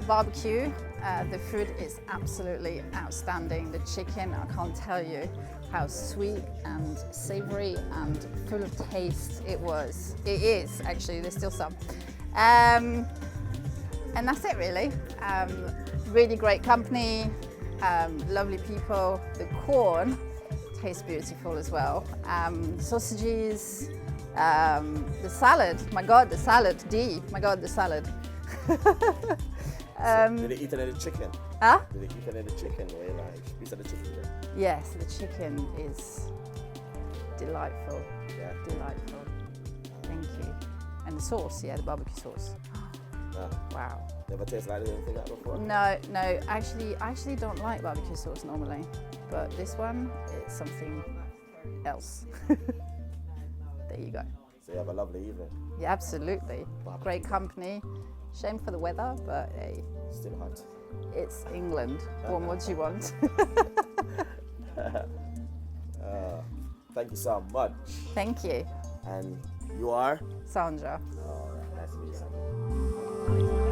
barbecue. The food is absolutely outstanding. The chicken, I can't tell you how sweet and savory and full of taste it was. It is, actually, there's still some. And that's it really. Really great company, lovely people. The corn tastes beautiful as well. Sausages, the salad, my God, the salad, my God, the salad. Did they eat any of the chicken? Huh? Did they eat any of the chicken? Or like piece of the chicken? Yes, the chicken is delightful. Yeah. Delightful. Thank you. And the sauce, yeah, the barbecue sauce. Wow. Never tasted like anything like that before? No, actually, I actually don't like barbecue sauce normally, but this one is something else. There you go. So you have a lovely evening. Yeah, absolutely. Great company. Shame for the weather, but hey. Still hot. It's England. What more do you want? Thank you so much. Thank you. And you are? Sandra. All right, nice to meet you.